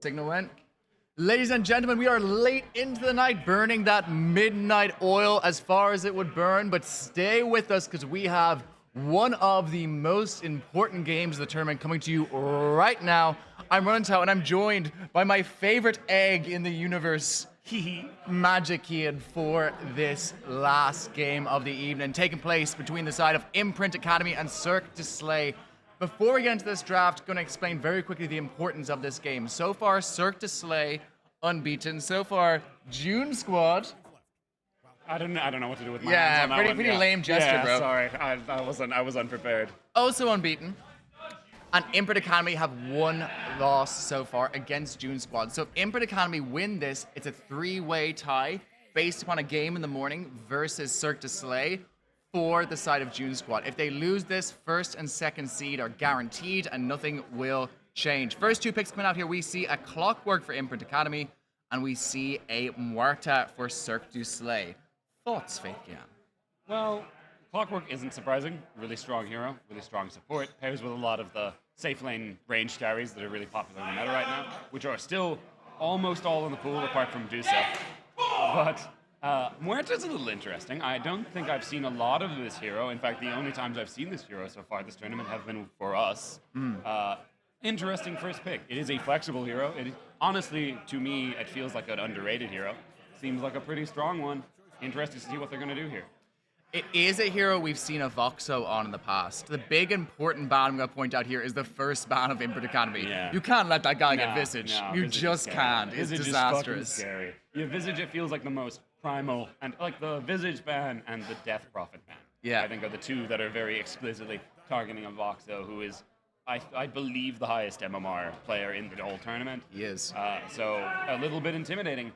Signal went. Ladies and gentlemen, we are late into the night, burning that midnight oil as far as it would burn, but stay with us because we have one of the most important games of the tournament coming to you right now. I'm Runtow, and I'm joined by my favorite egg in the universe, Magic Kid, for this last game of the evening, taking place between the side of Imprint Academy and Cirque du Soleil. Before we get into this draft, going to explain very quickly the importance of this game. So far, Cirque du Soleil unbeaten. So far, June Squad. I don't know what to do with my hands on that pretty one. lame gesture, bro. Sorry, I was unprepared. Also unbeaten. And Imprint Academy have one loss so far against June Squad. So if Imprint Academy win this, it's a three-way tie based upon a game in the morning versus Cirque du Soleil for the side of June Squad. If they lose this, first and second seed are guaranteed and nothing will change. First two picks coming out here, we see a Clockwork for Imprint Academy and we see a Muerta for Cirque du Soleil. Thoughts, Faith Gian? Well, Clockwork isn't surprising. Really strong hero, really strong support. Pairs with a lot of the safe lane range carries that are really popular in the meta right now, which are still almost all in the pool apart from Dusa. But Muerta's a little interesting. I don't think I've seen a lot of this hero. In fact, the only times I've seen this hero so far this tournament have been for us. Interesting first pick. It is a flexible hero. Honestly, to me, it feels like an underrated hero. Seems like a pretty strong one. Interesting to see what they're going to do here. It is a hero we've seen a Voxo on in the past. The big important ban I'm going to point out here is the first ban of Imprint Academy. Yeah. You can't let that guy get Visage. You Visage just can't. It's Visage disastrous. Is fucking scary. Yeah, Visage, it feels like the most primal, and like the Visage ban and the Death Prophet ban. Yeah. I think are the two that are very explicitly targeting a Voxo, who is, I believe, the highest MMR player in the whole tournament. He is. So a little bit intimidating.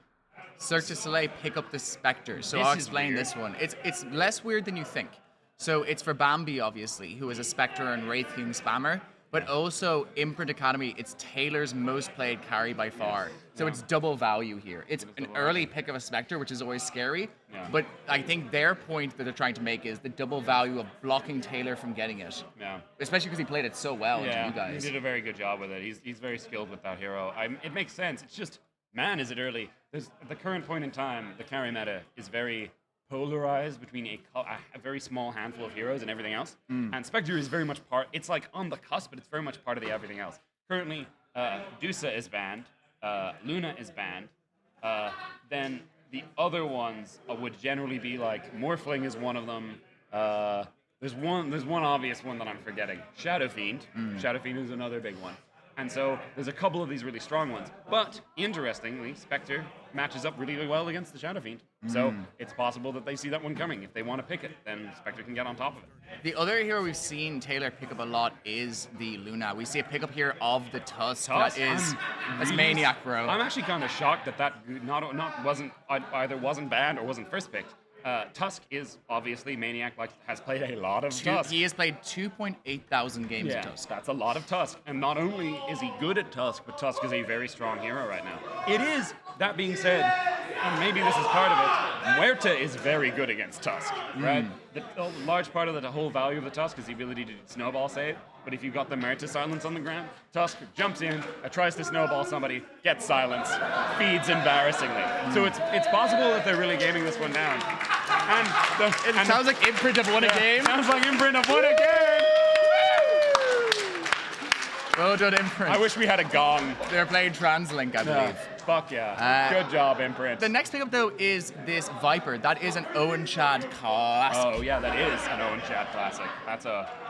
Cirque du Soleil pick up the Spectre. So I'll explain this one. It's less weird than you think. So it's for Bambi, obviously, who is a Spectre and Wraithheim spammer. But also, Imprint Academy, it's Taylor's most played carry by far. So it's double value here. It's an early pick of a Spectre, which is always scary. Yeah. But I think their point that they're trying to make is the double value of blocking Taylor from getting it. Yeah. Especially because he played it so well into you guys. He did a very good job with it. He's very skilled with that hero. It makes sense. It's just, man, is it early. At the current point in time, the carry meta is very polarized between a very small handful of heroes and everything else. And Spectre is very much it's like on the cusp, but it's very much part of the everything else. Currently, Dusa is banned, Luna is banned, then the other ones would generally be like, Morphling is one of them, there's one obvious one that I'm forgetting, Shadow Fiend. Shadow Fiend is another big one. And so there's a couple of these really strong ones. But interestingly, Spectre matches up really well against the Shadow Fiend. So it's possible that they see that one coming. If they want to pick it, then Spectre can get on top of it. The other hero we've seen Taylor pick up a lot is the Luna. We see a pickup here of the Tusk. That's Maniac, bro. I'm actually kind of shocked that either wasn't banned or wasn't first picked. Tusk is obviously Maniac, has played a lot of Tusk. He has played 2.8 thousand games of Tusk. That's a lot of Tusk. And not only is he good at Tusk, but Tusk is a very strong hero right now. It is, that being said, and maybe this is part of it, Muerta is very good against Tusk, right? A large part of the whole value of the Tusk is the ability to snowball save. But if you've got the Muerta silence on the ground, Tusk jumps in, tries to snowball somebody, gets silence, feeds embarrassingly. So it's possible that they're really gaming this one down. It sounds like Imprint have won a game. Sounds like Imprint have won a game. Well done, Imprint. I wish we had a gong. They're playing TransLink, I believe. Fuck yeah. Good job, Imprint. The next pickup, though, is this Viper. That is an Owen Chad classic. Oh, yeah, that is an Owen Chad classic.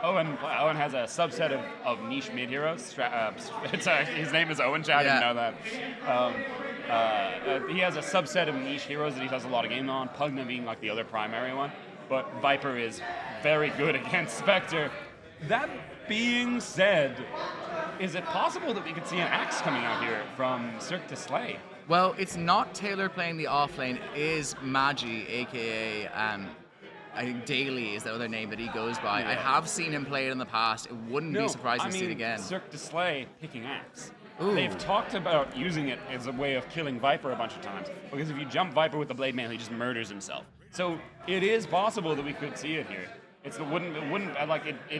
Owen has a subset of niche mid heroes. His name is Owen Chad. I didn't know that. He has a subset of niche heroes that he does a lot of game on, Pugna being like the other primary one. But Viper is very good against Spectre. That being said, is it possible that we could see an axe coming out here from Cirque du Soleil? Well, it's not Taylor playing the offlane. It is Magi, a.k.a. I think Daly is the other name that he goes by. Yeah. I have seen him play it in the past. It wouldn't be surprising to see it again. Cirque du Soleil picking axe. Ooh. They've talked about using it as a way of killing Viper a bunch of times. Because if you jump Viper with the blade mail, he just murders himself. So it is possible that we could see it here. It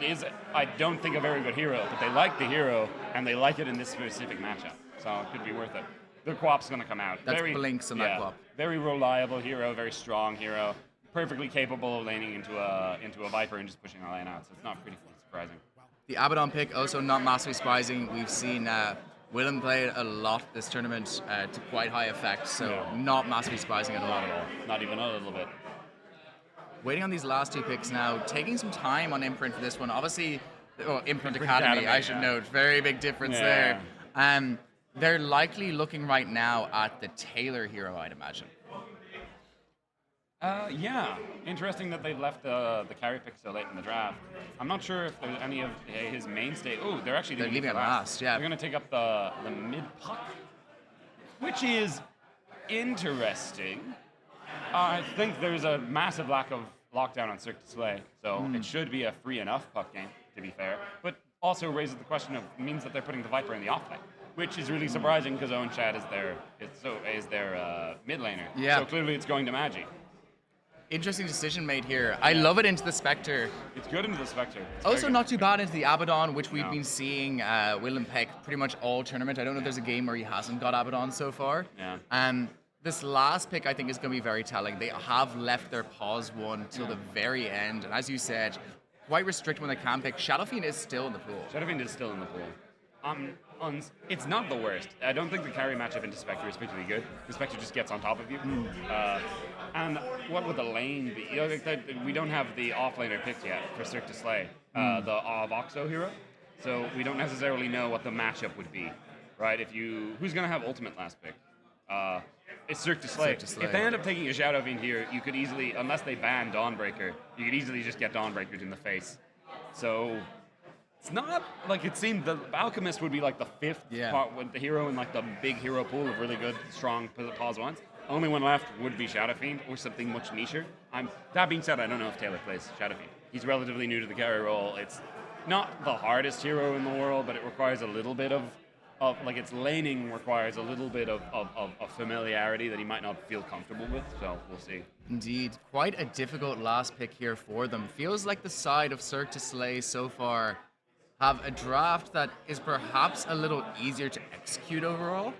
is, I don't think, a very good hero, but they like the hero, and they like it in this specific matchup. So so it could be worth it. The Quap's going to come out. That's blinks on that Quap. Very reliable hero, very strong hero, perfectly capable of laning into a Viper and just pushing a lane out, so it's not pretty surprising. The Abaddon pick, also not massively surprising. We've seen Willem play it a lot this tournament to quite high effect, so not massively surprising at all. Not at all. Not even a little bit. Waiting on these last two picks now, taking some time on Imprint for this one. Obviously, Imprint Academy, I should note, very big difference there. They're likely looking right now at the Taylor hero, I'd imagine. Yeah, interesting that they left the carry pick so late in the draft. I'm not sure if there's any of his mainstay. Oh, they're actually leaving it last. Yeah, they're going to take up the mid puck, which is interesting. I think there's a massive lack of lockdown on Cirque du Soleil, so it should be a free enough puck game, to be fair. But also raises the question of means that they're putting the Viper in the offlane, which is really surprising because Owen Chad is their mid laner. Yeah. So clearly it's going to Magi. Interesting decision made here. I love it into the Spectre. It's good into the Spectre. Also not too bad into the Abaddon, which we've been seeing Willem pick pretty much all tournament. I don't know if there's a game where he hasn't got Abaddon so far. Yeah. This last pick, I think, is going to be very telling. They have left their pause one till the very end. And as you said, quite restricted when they can pick. Shadowfiend is still in the pool. Shadowfiend is still in the pool. It's not the worst. I don't think the carry matchup into Spectre is particularly good. The Spectre just gets on top of you. And what would the lane be? We don't have the offlaner picked yet for Cirque du Soleil, the Voxo hero. So we don't necessarily know what the matchup would be, right? Who's going to have ultimate last pick? It's Cirque du Soleil. If they end up taking a Shadowfiend here, you could easily, unless they ban Dawnbreaker, you could easily just get Dawnbreakered in the face. So it's not like it seemed the Alchemist would be like the fifth part with the hero in like the big hero pool of really good, strong pause ones. Only one left would be Shadowfiend or something much nicher. That being said, I don't know if Taylor plays Shadowfiend. He's relatively new to the carry role. It's not the hardest hero in the world, but it requires a little bit of its laning requires a little bit of familiarity that he might not feel comfortable with, so we'll see. Indeed. Quite a difficult last pick here for them. Feels like the side of Cirque du Soleil so far have a draft that is perhaps a little easier to execute overall.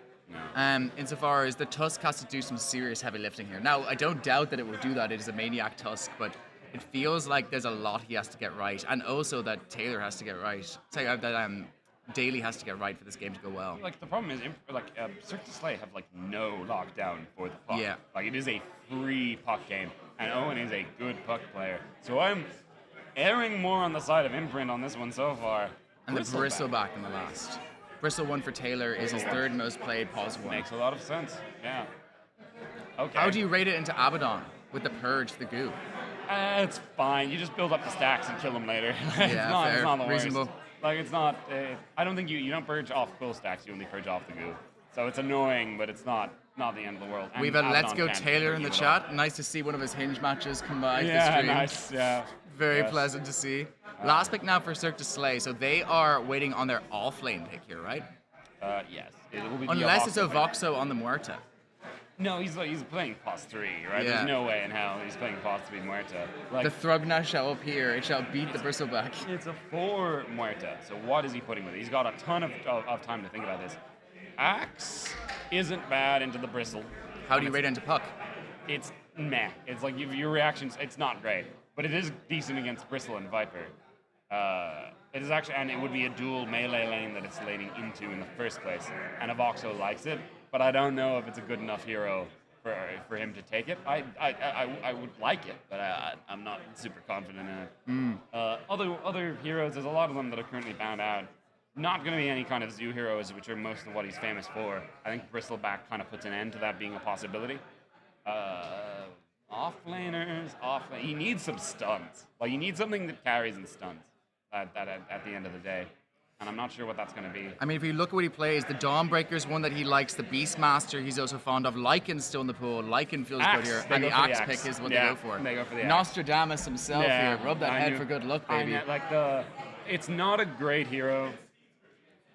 Insofar as the Tusk has to do some serious heavy lifting here. Now, I don't doubt that it will do that. It is a Maniac Tusk, but it feels like there's a lot he has to get right, and also that Taylor has to get right. Daly has to get right for this game to go well. Like the problem is, Cirque du Soleil have no lockdown for the puck. Yeah. It is a free puck game, and Owen is a good puck player. So I'm erring more on the side of Imprint on this one so far. And the Bristleback in the last. Bristle one for Taylor is his third most played pause one. Makes a lot of sense. Yeah. Okay. How do you rate it into Abaddon with the Purge, the goo? It's fine. You just build up the stacks and kill them later. Fair. It's not the worst. Reasonable. It's not. I don't think you don't purge off quill stacks. You only purge off the goo. So it's annoying, but it's not the end of the world. And We've had Let's Go can't Taylor in the chat. off. Nice to see one of his hinge matches come by the Yeah, stream. nice. Yeah. Very pleasant to see. Last pick now for Cirque du Soleil. So they are waiting on their offlane pick here, right? Yes. It will be Unless it's a Voxo. Voxo on the Muerta. No, he's playing pos 3, right? Yeah. There's no way in hell he's playing pos 3 Muerta. The Thrugna shall appear. It shall beat the Bristleback. It's a 4 Muerta. So what is he putting with it? He's got a ton of time to think about this. Axe isn't bad into the Bristle. How do you rate it into Puck? It's meh. It's like your reactions, it's not great. But it is decent against Bristle and Viper. It is actually, and it would be a dual melee lane that it's laning into in the first place. And Avoxo likes it, but I don't know if it's a good enough hero for him to take it. I would like it, but I'm not super confident in it. Other heroes, there's a lot of them that are currently bound out. Not going to be any kind of zoo heroes, which are most of what he's famous for. I think Bristleback kind of puts an end to that being a possibility. Offlaners, he needs some stuns. He needs something that carries and stuns at the end of the day. And I'm not sure what that's going to be. I mean, if you look at what he plays, the Dawnbreaker is one that he likes. The Beastmaster he's also fond of. Lycan's still in the pool. Lycan feels good here. And the Axe pick is what they go for. They go for the Axe. Nostradamus himself here. Rub that head for good luck, baby. It's not a great hero,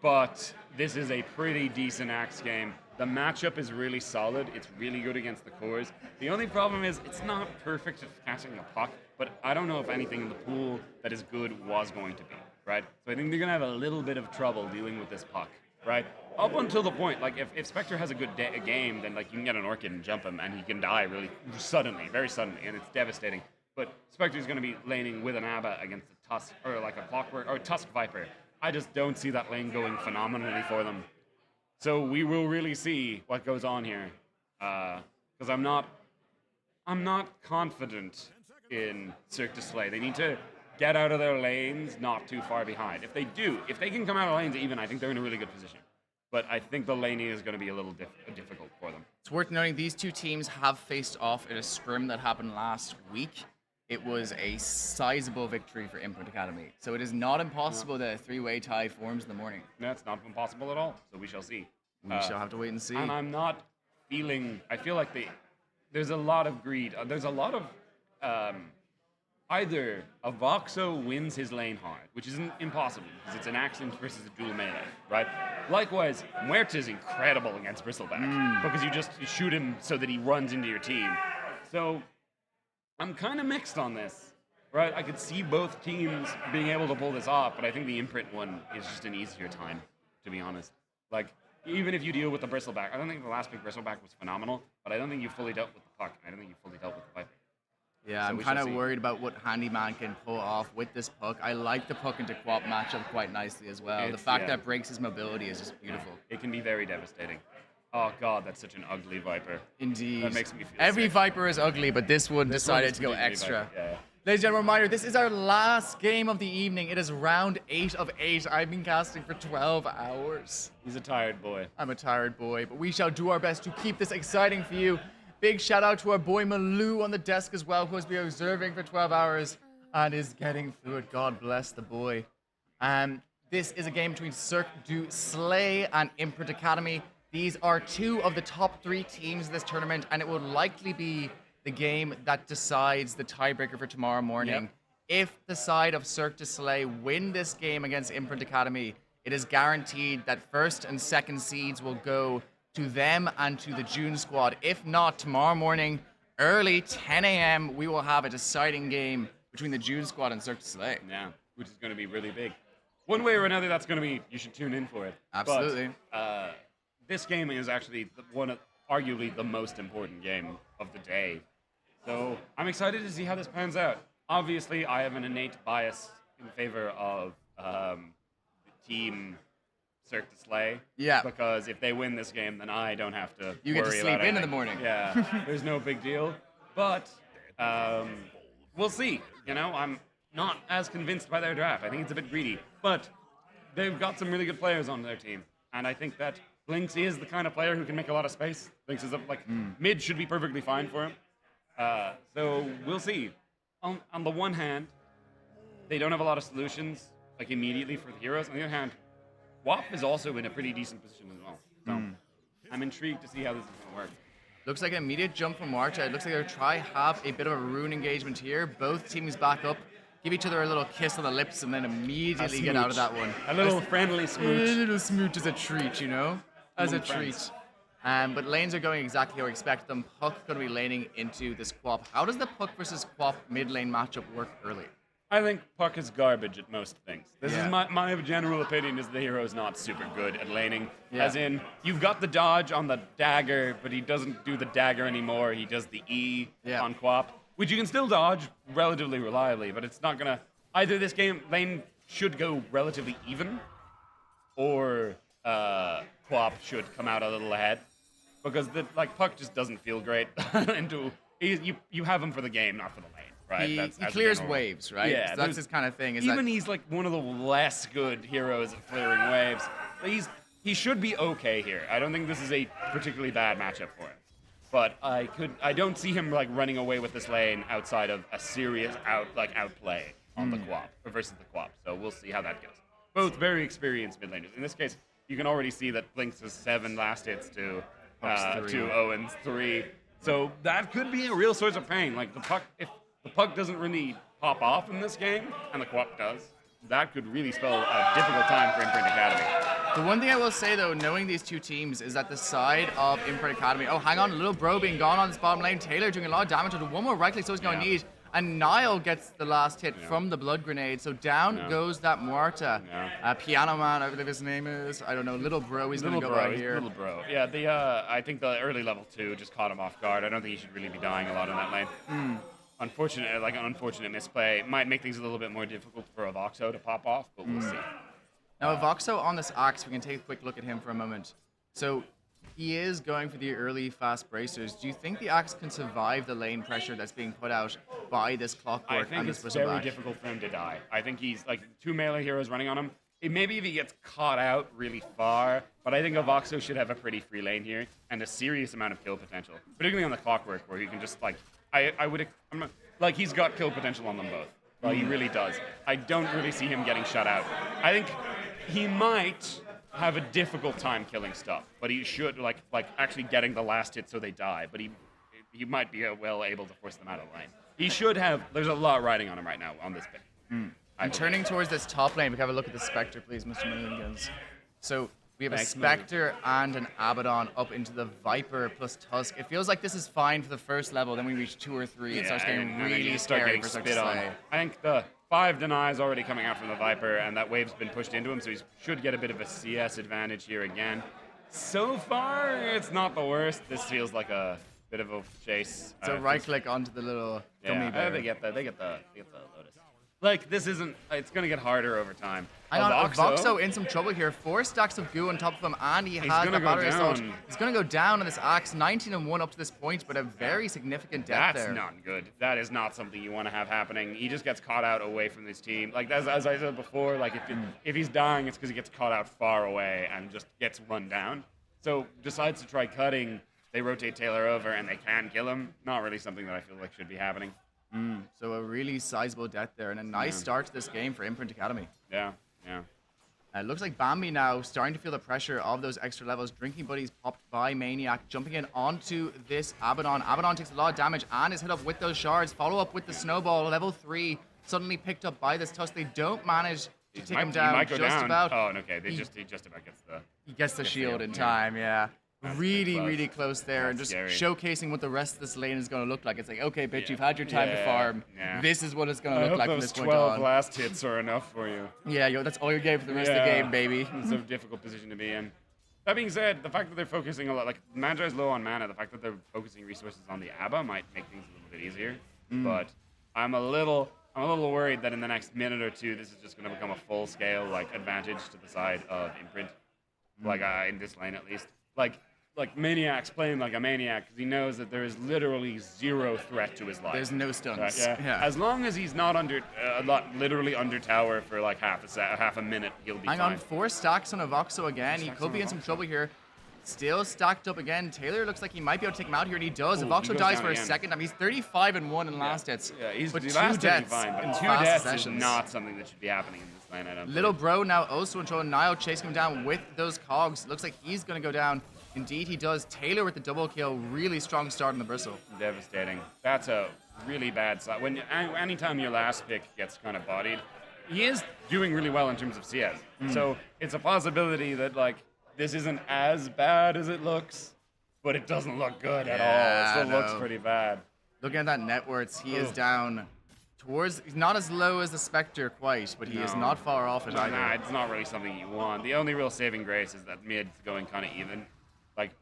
but this is a pretty decent Axe game. The matchup is really solid. It's really good against the cores. The only problem is it's not perfect at catching the puck, but I don't know if anything in the pool that is good was going to be, right? So I think they're going to have a little bit of trouble dealing with this puck. right? Up until the point, like if Spectre has a good game, then like you can get an Orchid and jump him, and he can die really suddenly, very suddenly, and it's devastating. But Spectre's going to be laning with an Abba against a Tusk, or like a Clockwork, or a Tusk Viper. I just don't see that lane going phenomenally for them. So we will really see what goes on here, because I'm not confident in Cirque du Soleil. They need to get out of their lanes, not too far behind. If they can come out of lanes even, I think they're in a really good position. But I think the laning is going to be a little difficult for them. It's worth noting these two teams have faced off in a scrim that happened last week. It was a sizable victory for Imprint Academy. So it is not impossible that a three-way tie forms in the morning. That's not impossible at all. So we shall see. We shall have to wait and see. And I'm not I feel like there's a lot of greed. There's a lot of either a Voxo wins his lane hard, which isn't impossible because it's an accent versus a dual melee, right? Likewise, Muerta's incredible against Bristleback because you shoot him so that he runs into your team. So I'm kind of mixed on this, right? I could see both teams being able to pull this off, but I think the Imprint one is just an easier time, to be honest. Like, even if you deal with the Bristleback, I don't think the last big Bristleback was phenomenal, but I don't think you fully dealt with the Puck, and I don't think you fully dealt with the Viper. Yeah, so I'm kind of worried about what Handyman can pull off with this Puck. I like the Puck into Quap matchup quite nicely as well. The fact that breaks his mobility is just beautiful. It can be very devastating. Oh god, that's such an ugly Viper. Indeed. That makes me feel Every sick. Viper is ugly, but this one decided to go extra. Yeah. Ladies and gentlemen, reminder, this is our last game of the evening. It is round 8 of 8. I've been casting for 12 hours. He's a tired boy. I'm a tired boy, but we shall do our best to keep this exciting for you. Big shout out to our boy Malou on the desk as well, who has been observing for 12 hours and is getting through it. God bless the boy. This is a game between Cirque du Soleil and Imprint Academy. These are two of the top 3 teams in this tournament, and it will likely be the game that decides the tiebreaker for tomorrow morning. Yep. If the side of Cirque du Soleil win this game against Imprint Academy, it is guaranteed that first and second seeds will go to them and to the June squad. If not, tomorrow morning, early 10 a.m., we will have a deciding game between the June squad and Cirque du Soleil. Yeah, which is going to be really big. One way or another, that's going to be, you should tune in for it. Absolutely. But, this game is actually arguably the most important game of the day. So I'm excited to see how this pans out. Obviously, I have an innate bias in favor of team Cirque du Soleil. Yeah. Because if they win this game, then I don't have to You worry get to sleep about in anything. the morning. Yeah, there's no big deal. But we'll see. You know, I'm not as convinced by their draft. I think it's a bit greedy. But they've got some really good players on their team. And I think that Blinks is the kind of player who can make a lot of space. Blinks is mid should be perfectly fine for him. So we'll see. On the one hand, they don't have a lot of solutions like immediately for the heroes. On the other hand, WAP is also in a pretty decent position as well. So I'm intrigued to see how this is going to work. Looks like an immediate jump from Marta. It looks like they'll try have a bit of a rune engagement here. Both teams back up, give each other a little kiss on the lips, and then immediately get out of that one. A little friendly smooch. A little smooch as a treat, you know? As a Friends. treat. But lanes are going exactly how we expect them. Puck going to be laning into this Quap. How does the Puck versus Quap mid lane matchup work early? I think Puck is garbage at most things. This Yeah. is my general opinion is the hero is not super good at laning. Yeah. As in, you've got the dodge on the dagger, but he doesn't do the dagger anymore. He does the E on Quap, which you can still dodge relatively reliably, but it's not going to... Either this game, lane should go relatively even, or Quap should come out a little ahead. Because Puck just doesn't feel great. You have him for the game, not for the lane. Right? He That's clears general. waves, right? Yeah, So that's his kind of thing. He's like one of the less good heroes at clearing waves. He should be okay here. I don't think this is a particularly bad matchup for him. But I don't see him running away with this lane outside of a serious outplay on the Quap versus the Quap. So we'll see how that goes. Both very experienced mid laners. In this case, you can already see that Blinks has 7 last hits to Owen's 3. So that could be a real source of pain. Like if the Puck doesn't really pop off in this game, and the Quap does, that could really spell a difficult time for Imprint Academy. The one thing I will say, though, knowing these two teams, is that the side of Imprint Academy... Oh, hang on, a little bro being gone on this bottom lane. Taylor doing a lot of damage to the one more right click, so he's going to need. And Niall gets the last hit from the blood grenade, so down goes that Muerta. Piano Man, I believe his name is. I don't know, Little Bro, he's going to go out here. Little Bro. Yeah, I think the early level 2 just caught him off guard. I don't think he should really be dying a lot in that lane. An unfortunate misplay. Might make things a little bit more difficult for a Voxo to pop off, but we'll see. Now, Voxo on this Axe, we can take a quick look at him for a moment. So, he is going for the early fast bracers. Do you think the Axe can survive the lane pressure that's being put out by this Clockwork and this I think it's very difficult for him to die. I think he's like 2 melee heroes running on him. Maybe if he gets caught out really far, but I think a Voxo should have a pretty free lane here and a serious amount of kill potential, particularly on the Clockwork where he can just he's got kill potential on them both. Well, he really does. I don't really see him getting shut out. I think he might have a difficult time killing stuff, but he should like actually getting the last hit so they die. But he might be well able to force them out of the lane. He should have. There's a lot riding on him right now on this pick. And turning towards this top lane, we can have a look at the Spectre, please, Mr. Millions. So we have a Spectre and an Abaddon up into the Viper plus Tusk. It feels like this is fine for the first level. Then we reach 2 or 3, it starts getting really scary for such a slay. I think the 5 deny is already coming out from the Viper, and that wave's been pushed into him, so he should get a bit of a CS advantage here again. So far, it's not the worst. This feels like a bit of a chase. So right-click onto the little gummy bear. They get the Lotus. Like, this isn't... It's going to get harder over time. Voxo in some trouble here. 4 stacks of goo on top of him, and he has the battery assault. He's going to go down on this Axe. 19-1 up to this point, but a very significant death there. That's not good. That is not something you want to have happening. He just gets caught out away from this team. Like, as I said before, like, if he's dying, it's because he gets caught out far away and just gets run down. So, decides to try cutting. They rotate Taylor over, and they can kill him. Not really something that I feel like should be happening. So a really sizable death there, and a nice start to this game for Imprint Academy. Yeah. It looks like Bambi now starting to feel the pressure of those extra levels. Drinking Buddies popped by Maniac, jumping in onto this Abaddon. Abaddon takes a lot of damage and is hit up with those shards. Follow up with the Snowball, level 3, suddenly picked up by this Tusk. They don't manage to take him down. He might go down. About. Oh, okay. He just about gets the... He gets the shield in time, yeah. Really close there, and just showcasing what the rest of this lane is going to look like. It's like, okay, bitch, you've had your time to farm. This is what it's going to look like from this point on. I hope those 12 last hits are enough for you. Yeah, that's all you gave for the rest of the game, baby. It's a difficult position to be in. That being said, the fact that they're focusing a lot, like Magi's low on mana, the fact that they're focusing resources on the Abba might make things a little bit easier. But I'm a little worried that in the next minute or two, this is just going to become a full-scale advantage to the side of Imprint, in this lane at least. Like Maniac's playing like a maniac because he knows that there is literally 0 threat to his life. There's no stuns. Yeah. As long as he's not literally under tower for like half a minute, he'll be fine. Hang on, 4 stacks on a Voxo again. He could be in some trouble here. Still stacked up again. Taylor looks like he might be able to take him out here, and he does. Voxo dies for a second time. He's 35-1 in last hits. Yeah, he's but 2 deaths fine, but in 2 fast deaths sessions. Is not something that should be happening in this lane. I don't Little think. Bro now also in trouble. Niall chasing him down with those cogs. Looks like he's going to go down. Indeed, he does. Taylor with the double kill. Really strong start on the bristle. Devastating. That's a really bad side. Anytime your last pick gets kind of bodied, he is doing really well in terms of CS. So it's a possibility that this isn't as bad as it looks, but it doesn't look good at all. It still looks pretty bad. Looking at that net worth, he is down towards. He's not as low as the Spectre quite, but he is not far off it either. Nah, it's not really something you want. The only real saving grace is that mid's going kind of even.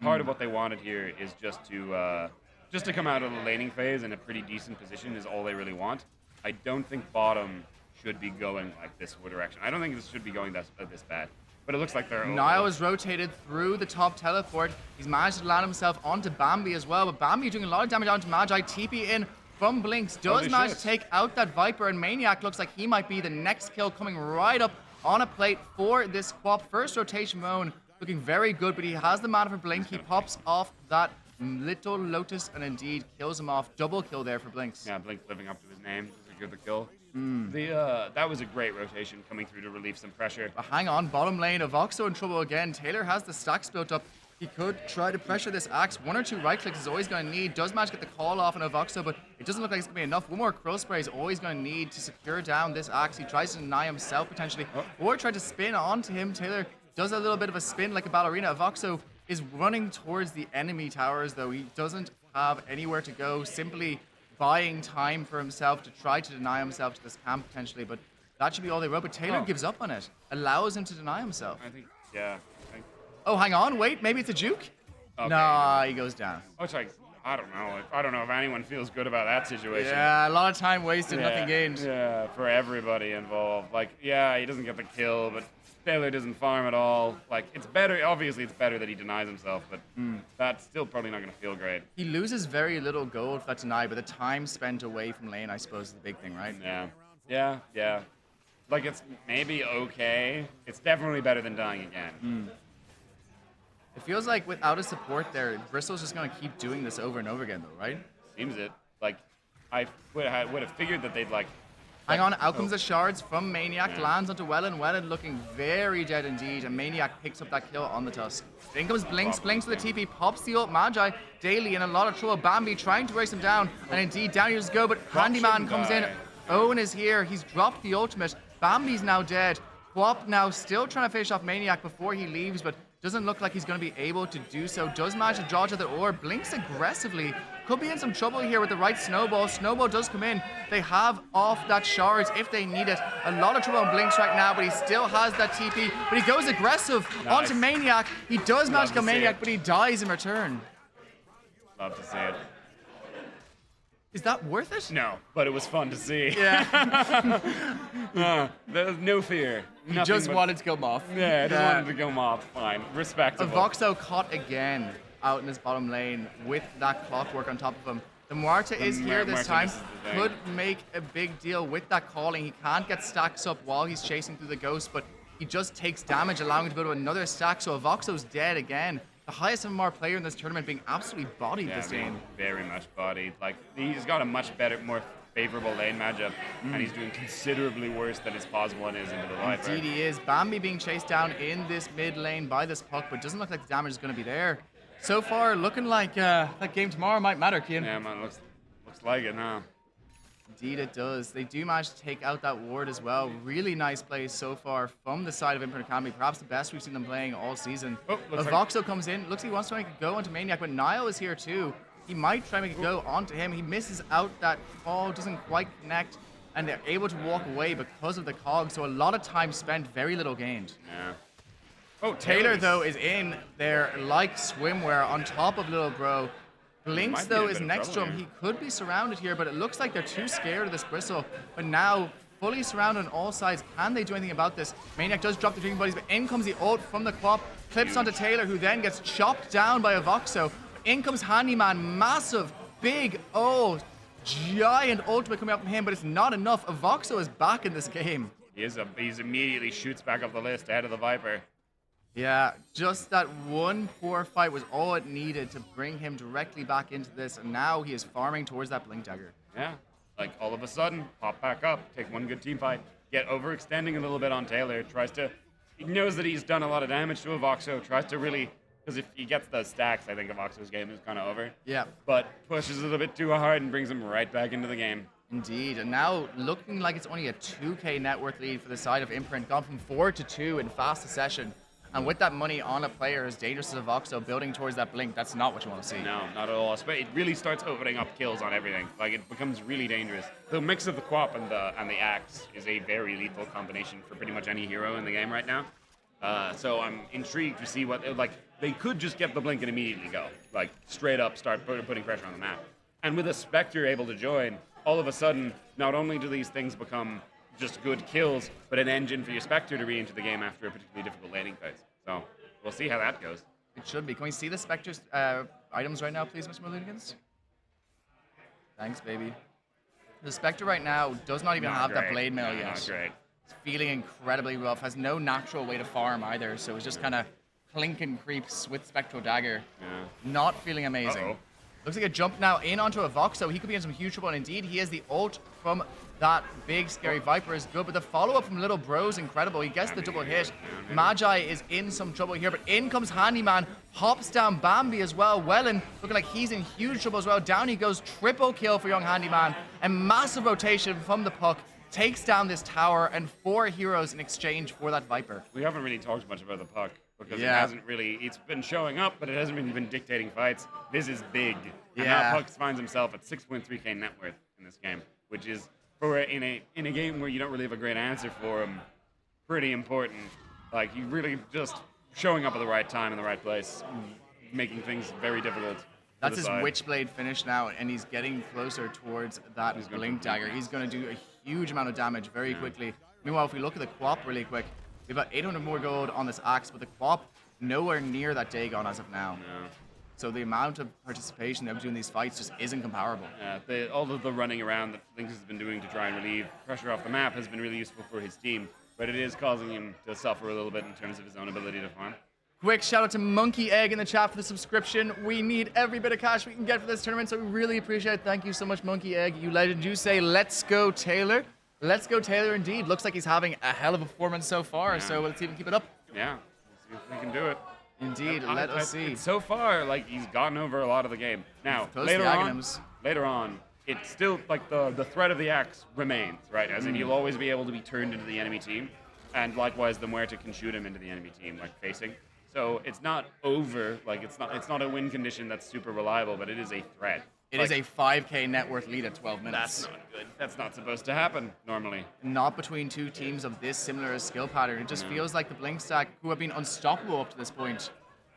Part of what they wanted here is just to come out of the laning phase in a pretty decent position is all they really want. I don't think bottom should be going this direction. I don't think this should be going this bad. But it looks like they're... Niall is rotated through the top teleport. He's managed to land himself onto Bambi as well, but Bambi doing a lot of damage onto Magi. TP in from Blinks. Does manage to take out that Viper, and Maniac looks like he might be the next kill coming right up on a plate for this Quap. First rotation Moan looking very good, but he has the mana for Blink. He pops off that little Lotus and indeed kills him off. Double kill there for Blinks. Yeah, Blink living up to his name. Secure the kill. That was a great rotation coming through to relieve some pressure. But hang on, bottom lane of Voxo in trouble again. Taylor has the stacks built up. He could try to pressure this Axe. 1 or 2 right clicks is always going to need. Does manage to get the call off on Voxo, but it doesn't look like it's going to be enough. 1 more Crow Spray is always going to need to secure down this Axe. He tries to deny himself potentially, or try to spin onto him. Taylor does a little bit of a spin like a ballerina. Voxo is running towards the enemy towers, though. He doesn't have anywhere to go. Simply buying time for himself to try to deny himself to this camp potentially, but that should be all they wrote. But Taylor gives up on it, allows him to deny himself. I think, yeah. I think, Oh, hang on, wait, maybe it's a juke? okay. Nah, he goes down. Which I don't know. I don't know if anyone feels good about that situation. Yeah, a lot of time wasted, Yeah, nothing gained. Yeah, for everybody involved. Like, yeah, he doesn't get the kill, but Taylor doesn't farm at all. Like, it's better. Obviously, it's better that he denies himself, but that's still probably not going to feel great. He loses very little gold for that deny, but the time spent away from lane, I suppose, is the big thing, right? Yeah. Like, it's maybe okay. It's definitely better than dying again. It feels like without a support there, Bristol's just going to keep doing this over and over again, though, right? Seems it. Like, I would have figured that they'd like. Hang on, out comes the shards from Maniac, Yeah. lands onto Wellen. Wellen looking very dead indeed, and Maniac picks up that kill on the Tusk. In comes Blinks, Blinks with the TP, pops the ult. Magi, Daily in a lot of trouble. Bambi trying to race him down, and indeed down he just go, but Handyman shouldn't comes in. die. Owen is here, he's dropped the ultimate. Bambi's now dead. Quap now still trying to finish off Maniac before he leaves, but doesn't look like he's going to be able to do so. Does manage to draw to the orb. Blinks aggressively. Could be in some trouble here with the right Snowball. Snowball does come in. They have off that shards if they need it. A lot of trouble on Blinks right now, but he still has that TP. But he goes aggressive onto Maniac. He does manage to kill Maniac, but he dies in return. Love to see it. Is that worth it? No, but it was fun to see. Yeah. There's no fear. He just wanted to kill Moth. Yeah, I just wanted to go Moth. Fine. Respectable. Voxo caught again out in his bottom lane with that clockwork on top of him. The Marta is here this Marta time. misses the thing. Could make a big deal with that calling. He can't get stacks up while he's chasing through the ghost, but he just takes damage, allowing him to go to another stack. So Voxo's dead again. The highest MMR player in this tournament being absolutely bodied this game. Very much bodied. Like, he's got a much better, more favorable lane matchup, and he's doing considerably worse than is possible and is into the Viper. Indeed he is. Bambi being chased down in this mid lane by this puck, but doesn't look like the damage is going to be there. So far, looking like that game tomorrow might matter, Kian. Yeah, man, looks like it, huh? Indeed it does. They do manage to take out that ward as well. Really nice play so far from the side of Imprint Academy. Perhaps the best we've seen them playing all season. Voxo comes in. Looks like he wants to make a go onto Maniac, but Niall is here too. He might try to make a go onto him. He misses out that call, doesn't quite connect, and they're able to walk away because of the cog. So a lot of time spent, very little gained. Yeah. Oh, Taylor, though, is in there like swimwear on top of Little Bro. Blinks, might be in though, a is bit of next to trouble him. here. He could be surrounded here, but it looks like they're too scared of this Bristle. But now, fully surrounded on all sides. Can they do anything about this? Maniac does drop the drinking buddies, but in comes the ult from the Quap. Clips onto Taylor, who then gets chopped down by a Voxo. In comes Handyman. Massive, big, giant ultimate coming out from him, but it's not enough. A Voxo is back in this game. He's immediately shoots back up the list ahead of the Viper. Yeah, just that one poor fight was all it needed to bring him directly back into this, and now he is farming towards that Blink Dagger. Yeah. Like, all of a sudden, pop back up, take one good team fight, get overextending a little bit on Taylor, he knows that he's done a lot of damage to a Voxo, tries to really, because if he gets those stacks, I think a Voxo's game is kind of over. Yeah. But pushes it a bit too hard and brings him right back into the game. Indeed, and now looking like it's only a 2k net worth lead for the side of Imprint, gone from 4 to 2 in fast accession. And with that money on a player as dangerous as a Voxo building towards that Blink, that's not what you want to see. No, not at all. It really starts opening up kills on everything. Like, it becomes really dangerous. The mix of the Quap and the Axe is a very lethal combination for pretty much any hero in the game right now. So I'm intrigued to see what, like, they could just get the Blink and immediately go. Like, straight up start putting pressure on the map. And with a Spectre able to join, all of a sudden, not only do these things become just good kills, but an engine for your Spectre to re-enter the game after a particularly difficult laning phase. So we'll see how that goes. It should be. Can we see the Spectre's items right now, please, Mr. Maludigans? Thanks, baby. The Spectre right now does not even have that blade mail yet. Not great. It's feeling incredibly rough. Has no natural way to farm either, so it's just kind of clinking creeps with Spectral Dagger. Yeah. Not feeling amazing. Uh-oh. Looks like a jump now in onto a Vox, so he could be in some huge trouble. And indeed, he has the ult from that big, scary Viper is good. But the follow-up from Little Bro is incredible. He gets the double hit. Magi is in some trouble here, but in comes Handyman. Hops down Bambi as well. Wellen looking like he's in huge trouble as well. Down he goes. Triple kill for young Handyman. And massive rotation from the puck. Takes down this tower and 4 heroes in exchange for that Viper. We haven't really talked much about the puck, because it's been showing up, but it hasn't really been dictating fights. This is big. And now Puck finds himself at 6.3k net worth in this game, which is, in a game where you don't really have a great answer for him, pretty important. Like, you really just showing up at the right time in the right place, making things very difficult. That's his Witchblade finish now, and he's getting closer towards that Blink Dagger. He's going to do a huge amount of damage very quickly. Meanwhile, if we look at the Quap really quick, we've got 800 more gold on this Axe, but the Quap nowhere near that Dagon as of now. No. So the amount of participation they're doing in these fights just isn't comparable. All of the running around that Lynx has been doing to try and relieve pressure off the map has been really useful for his team, but it is causing him to suffer a little bit in terms of his own ability to farm. Quick shout out to Monkey Egg in the chat for the subscription. We need every bit of cash we can get for this tournament, so we really appreciate it. Thank you so much, Monkey Egg. You legend. You say, let's go, Taylor. Let's go, Taylor, indeed. Looks like he's having a hell of a performance so far, so let's see if we can keep it up. Yeah, let's see if we can do it. Indeed, let us see. So far, like, he's gotten over a lot of the game. Now, later on, it's still, like, the threat of the axe remains, right? As in, you'll always be able to be turned into the enemy team, and likewise, the Muerta can shoot him into the enemy team, like, facing. So it's not over, like, it's not a win condition that's super reliable, but it is a threat. It is a 5k net worth lead at 12 minutes. That's not good. That's not supposed to happen, normally. Not between two teams of this similar skill pattern. It just feels like the Blink stack, who have been unstoppable up to this point.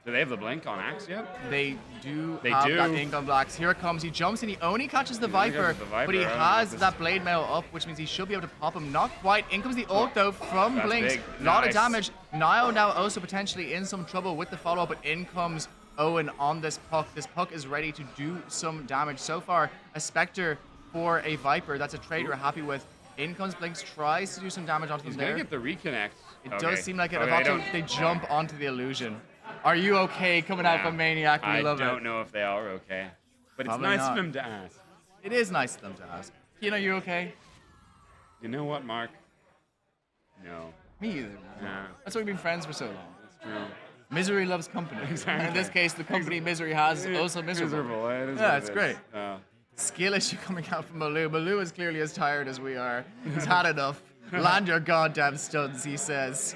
Do they have the Blink on Axe yet? They do have that ink on Blacks. Here it comes. He jumps in. He only catches the Viper, but he has that Blade Mail up, which means he should be able to pop him. Not quite. In comes the ult, though, from Blinks. A lot of damage. Nile now also potentially in some trouble with the follow-up, but in comes Owen on this Puck. This Puck is ready to do some damage. So far, a Spectre for a Viper. That's a trade we're happy with. In comes Blinks, tries to do some damage onto him there. He's going to get the reconnect. It does seem like it. They jump onto the illusion. Are you okay coming out from Maniac? We love it. I don't know if they are okay, but it's nice of him to ask. It is nice of them to ask. Keen, are you okay? You know what, Mark? No. Me either. Yeah. That's why we've been friends for so long. That's true. Misery loves company. Exactly. In this case, the company Misery has is also miserable. It's great. Skill issue coming out from Malou. Malou is clearly as tired as we are. He's had enough. Land your goddamn studs, he says.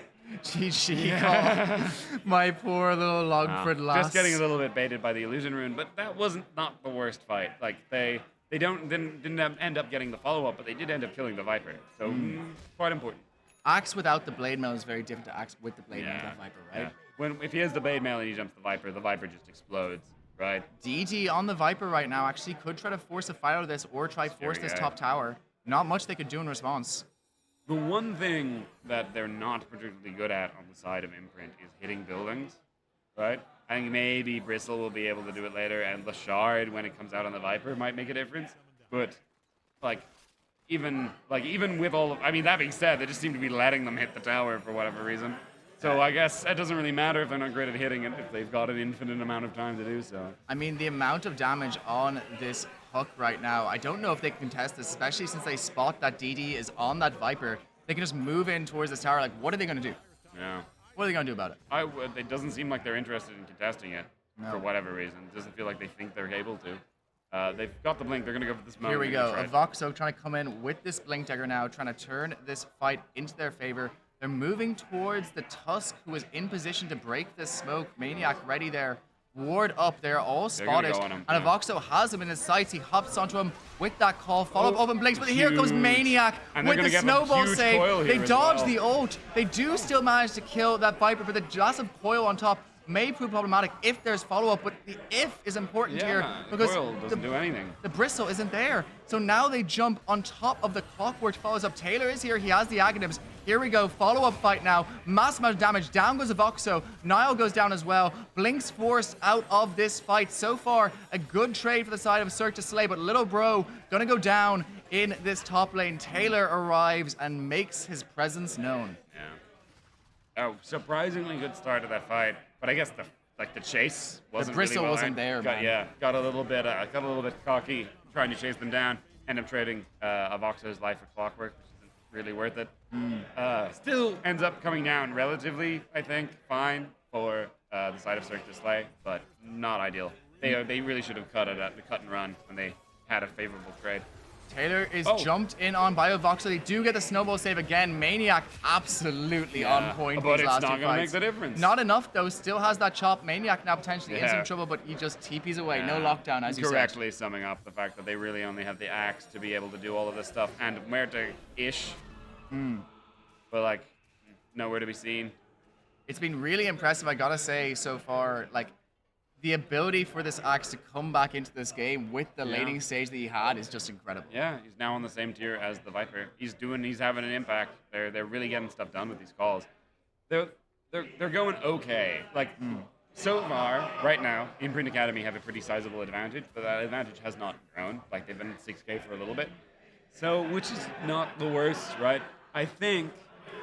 My poor little Longford lass. Just getting a little bit baited by the illusion rune, but that wasn't not the worst fight. Like they didn't end up getting the follow up, but they did end up killing the Viper. So quite important. Axe without the blade mail is very different to Axe with the blade mail to Viper, right? Yeah. If he has the blade mail and he jumps the Viper just explodes, right? DD on the Viper right now actually could try to force a fight out of this or try force this top tower. Not much they could do in response. The one thing that they're not particularly good at on the side of Imprint is hitting buildings, right? I think maybe Bristle will be able to do it later, and the Shard, when it comes out on the Viper, might make a difference. But, even with all of... I mean, that being said, they just seem to be letting them hit the tower for whatever reason. So I guess it doesn't really matter if they're not great at hitting it, if they've got an infinite amount of time to do so. I mean, the amount of damage on this Puck right now, I don't know if they can contest this, especially since they spot that DD is on that Viper. They can just move in towards this tower. Like, what are they going to do? Yeah. What are they going to do about it? It doesn't seem like they're interested in contesting it for whatever reason. It doesn't feel like they think they're able to. They've got the blink. They're going to go for this moment. Here we go. Avoxo trying to come in with this blink dagger now, trying to turn this fight into their favor. They're moving towards the Tusk, who is in position to break this smoke. Maniac ready there. Ward up. They're all spotted. And Avoxo has him in his sights. He hops onto him with that call. Follow up open blinks. But here comes Maniac with the snowball save. They dodge the ult. They do still manage to kill that Viper, but the massive coil on top may prove problematic if there's follow-up, but the if is important here because the coil doesn't do anything. The bristle isn't there. So now they jump on top of the clockwork, follows up. Taylor is here. He has the Aghanims. Here we go. Follow-up fight now. Massive amount of damage. Down goes Avoxo. Nile goes down as well. Blink's forced out of this fight. So far, a good trade for the side of Cirque du Soleil, but Little Bro gonna go down in this top lane. Taylor arrives and makes his presence known. Yeah. Surprisingly good start to that fight. But I guess the chase wasn't. The bristle really well wasn't there, man. Got a little bit cocky trying to chase them down. End up trading Avoxo's life for clockwork, which isn't really worth it. Still ends up coming down relatively, I think, fine for the side of Cirque du Soleil, but not ideal. They really should have cut and run when they had a favorable trade. Taylor is Oh. jumped in on by Voxel. They do get the snowball save again. Maniac absolutely on point but these it's last not two gonna make fights. the difference. Not enough though. Still has that chop. Maniac now potentially in Yeah. some trouble, but he just TPs away. No Yeah. lockdown, as you said. Correctly summing up the fact that they really only have the axe to be able to do all of this stuff, and Muerta-ish, but like nowhere to be seen. It's been really impressive, I gotta say, so far. Like, the ability for this axe to come back into this game with the laning stage that he had is just incredible. Yeah, he's now on the same tier as the Viper. He's having an impact. They're really getting stuff done with these calls. They're going okay. Like so far, right now, Imprint Academy have a pretty sizable advantage, but that advantage has not grown. Like they've been 6K for a little bit. So, which is not the worst, right? I think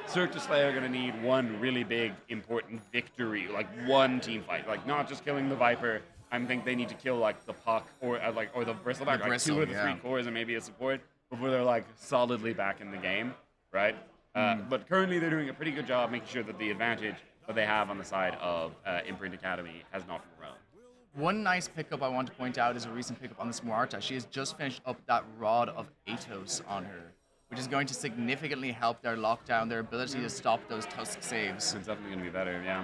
Cirque du Soleil are going to need one really big, important victory, like one team fight, like not just killing the Viper. I think they need to kill like the Puck or the Bristleback, like Bristle, two of the three cores and maybe a support before they're like solidly back in the game, right? But currently they're doing a pretty good job making sure that the advantage that they have on the side of Imprint Academy has not grown. One nice pickup I want to point out is a recent pickup on this Muerta. She has just finished up that Rod of Atos on her, which is going to significantly help their lockdown, their ability to stop those Tusk saves. It's definitely going to be better, yeah.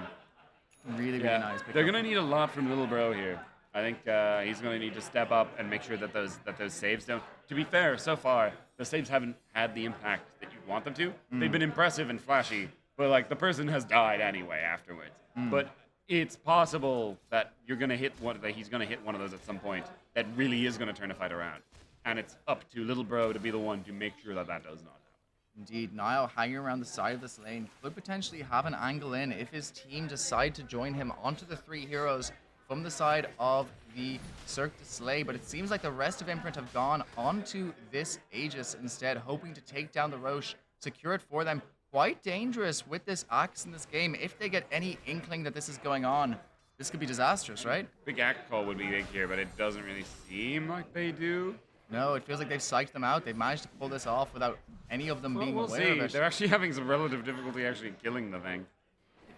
Really nice pickup. They're going to need a lot from Little Bro here. I think he's going to need to step up and make sure that those saves don't. To be fair, so far the saves haven't had the impact that you want them to. They've been impressive and flashy, but like the person has died anyway afterwards. But it's possible that you're going to hit he's going to hit one of those at some point that really is going to turn a fight around, and it's up to Little Bro to be the one to make sure that that does not happen. Indeed, Niall hanging around the side of this lane could potentially have an angle in if his team decide to join him onto the three heroes from the side of the Cirque du Soleil, but it seems like the rest of Imprint have gone onto this Aegis instead, hoping to take down the Roche, secure it for them. Quite dangerous with this axe in this game. If they get any inkling that this is going on, this could be disastrous, right? Big axe call would be big here, but it doesn't really seem like they do. No, it feels like they've psyched them out. They've managed to pull this off without any of them being We'll aware see. of it. They're actually having some relative difficulty actually killing the thing.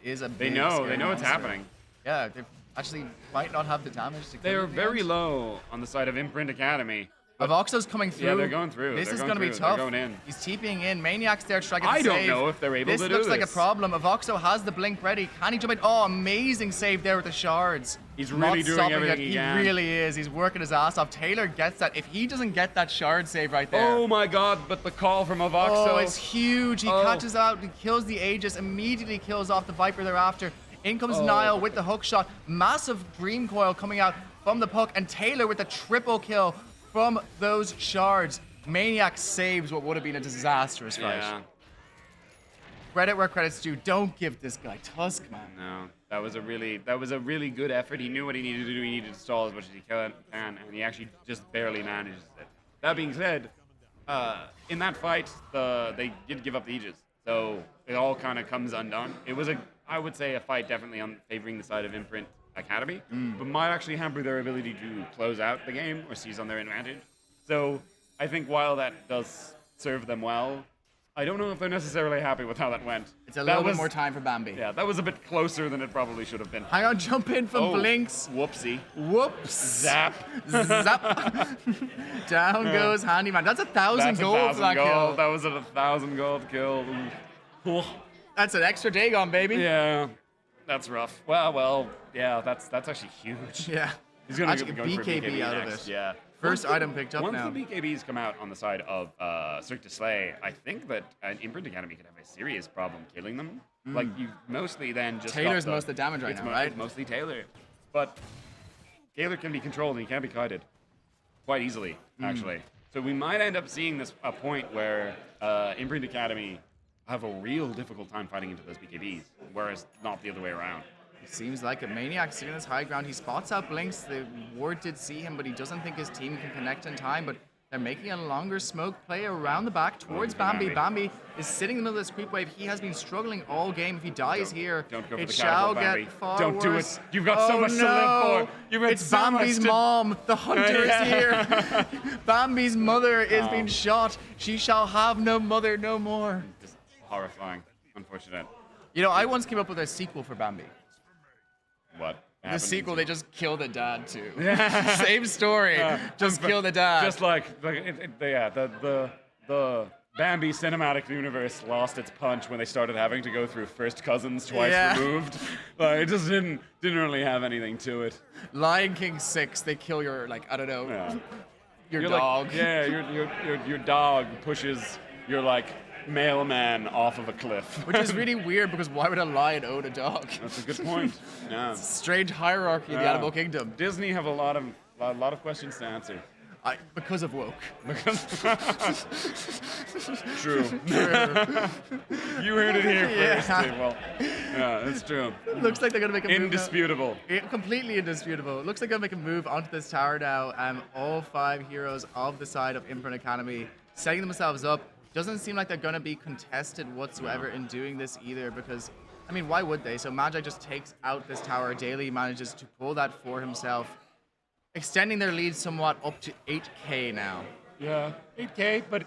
It is a They big, know scary it's monster. happening. Yeah, they actually might not have the damage to kill They're it in the very end. low on the side of Imprint Academy. Avoxo's coming through. they're going through. This They're is going going to be through. They're tough. going in. He's TPing in. Maniac's there to try to get the I don't save. know if they're able to do This looks like a this. problem. Avoxo has the blink ready. Can he jump in? Oh, amazing save there with the shards. He's Not really doing stopping everything it. he He can. really is. He's working his ass off. Taylor gets that. If he doesn't get that shard save right there. Oh my god, but the call from Avoxo. Oh, it's huge. He Oh. catches out, he kills the Aegis, immediately kills off the Viper thereafter. In comes Niall with the hook shot. Massive Dream Coil coming out from the puck, and Taylor with the triple kill from those shards. Maniac saves what would have been a disastrous fight. Yeah. Credit where credit's due. Don't give this guy Tusk, man. No, that was a really good effort. He knew what he needed to do. He needed to stall as much as he can, and he actually just barely manages it. That being said, in that fight, they did give up the Aegis, so it all kind of comes undone. It was I would say, a fight definitely on favoring the side of Imprint Academy, but might actually hamper their ability to close out the game or seize on their advantage. So I think while that does serve them well, I don't know if they're necessarily happy with how that went. It's a little bit more time for Bambi. Yeah, that was a bit closer than it probably should have been. Hang on, jump in from Blinks. Whoopsie. Whoops. Zap. Zap. Down goes Handyman. That's 1,000 That's gold for 1,000 that gold. kill. That was a 1,000 gold kill. Ooh. That's an extra Dagon, baby. Yeah, that's rough. Well, yeah, that's actually huge. Yeah. He's gonna Actually, be going for BKB out of next. it. Yeah. First item picked up once now. the BKBs come out on the side of Cirque du Soleil, I think that an Imprint Academy could have a serious problem killing them. Like, you mostly then just Taylor's got most of the damage right it's now, right? It's mostly Taylor. But Taylor can be controlled and he can be kited quite easily, actually. So we might end up seeing a point where Imprint Academy have a real difficult time fighting into those BKBs, whereas not the other way around. It seems like a Maniac sitting on this high ground. He spots out Blinks. The ward did see him, but he doesn't think his team can connect in time. But they're making a longer smoke play around the back towards Bambi. Bambi is sitting in the middle of this creep wave. He has been struggling all game. If he dies here, Don't go for it the shall catapult, Bambi. get far Don't do worse. it. You've got so much to live for. You've got It's so much Bambi's to- mom. The hunter is here. Bambi's mother is being shot. She shall have no mother no more. Just horrifying. Unfortunate. You know, I once came up with a sequel for Bambi. What? The happened. sequel, in they just kill the dad too. Yeah. Same story. Just kill the dad. Just like the Bambi cinematic universe lost its punch when they started having to go through first cousins twice Yeah. removed. Like, it just didn't really have anything to it. Lion King 6, they kill your, like, I don't know, Yeah. your You're dog. Like, yeah, your dog pushes your like mailman off of a cliff. Which is really weird because why would a lion own a dog? That's a good point. Yeah. Strange hierarchy in the Yeah. animal kingdom. Disney have a lot of questions to answer. Because of woke. True. You heard it here first. Yeah. Well, yeah, it's true. Looks like they're gonna make a move now. Indisputable. Completely indisputable. Looks like they're gonna make a move onto this tower now. All 5 heroes of the side of Imprint Academy setting themselves up. Doesn't seem like they're gonna be contested whatsoever in doing this either because, I mean, why would they? So Magi just takes out this tower. Daly manages to pull that for himself, extending their lead somewhat up to 8K now. Yeah, 8K, but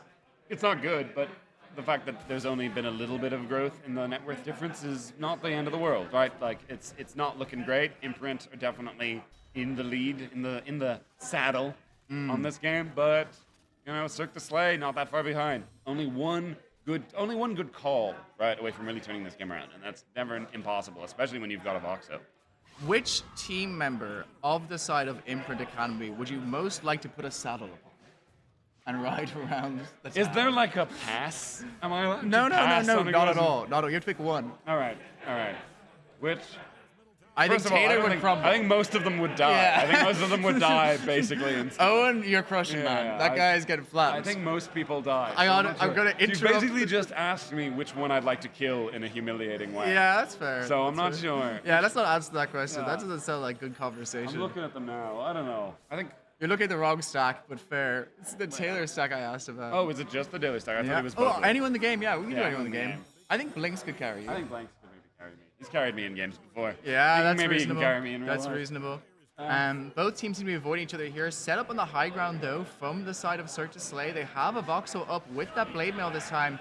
it's not good. But the fact that there's only been a little bit of growth in the net worth difference is not the end of the world, right? Like it's not looking great. Imprint are definitely in the lead, in the saddle on this game, but you know, Cirque du Soleil not that far behind. Only one good call right away from really turning this game around, and that's never impossible, especially when you've got a Voxo. Which team member of the side of Imprint Academy would you most like to put a saddle upon and ride around the tower? Is there like a pass? Am I allowed No, to no, pass no, on no, a not at girl's- all. Not at all. You have to pick one. All right. Which? I think First of all, Taylor would crumble. I think most of them would die. Yeah. I think most of them would die basically. Owen, you're crushing, Yeah, man. That I- guy's getting flapped. I think most people die. I'm not gonna You interrupt- basically just asked me which one I'd like to kill in a humiliating way. Yeah, that's fair. So I'm not That's sure. fair. Yeah, let's not answer that question. Yeah. That doesn't sound like good conversation. I'm looking at them now. I don't know. I think. You're looking at the wrong stack, but fair. It's the Taylor stack I asked about. Oh, is it just the daily stack? I thought yeah. it was both. of them. Anyone in the game? Yeah, we can do Yeah, anyone in the game. I think Blinks could carry you. I think Blank's going to carry me. He's carried me in games before. Yeah, I think that's maybe reasonable. he can carry me in real That's life. reasonable. Both teams seem to be avoiding each other here. Set up on the high ground, though, from the side of Cirque du Soleil. They have a Voxel up with that Blade Mail this time.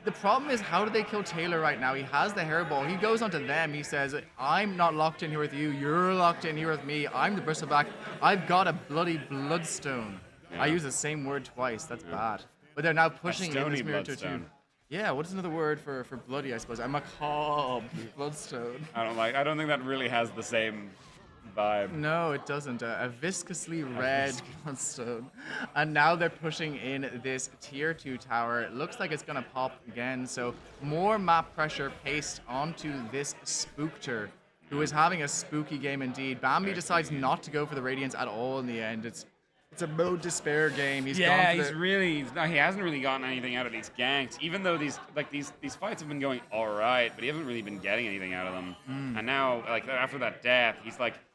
The problem is, how do they kill Taylor right now? He has the hairball. He goes onto them. He says, I'm not locked in here with you. You're locked in here with me. I'm the bristleback. I've got a bloody bloodstone. I use the same word twice. That's bad. But they're now pushing in stony this mirror to bloodstone. Yeah, what's another word for bloody, I suppose? A macabre bloodstone. I don't think that really has the same vibe. No, it doesn't. A viscously red bloodstone. And now they're pushing in this tier 2 tower. It looks like it's going to pop again. So more map pressure pasted onto this Spookter, who is having a spooky game indeed. Bambi decides not to go for the Radiance at all in the end. It's a mode despair game. He hasn't really gotten anything out of these ganks, even though these fights have been going all right, but he hasn't really been getting anything out of them. And now, like after that death,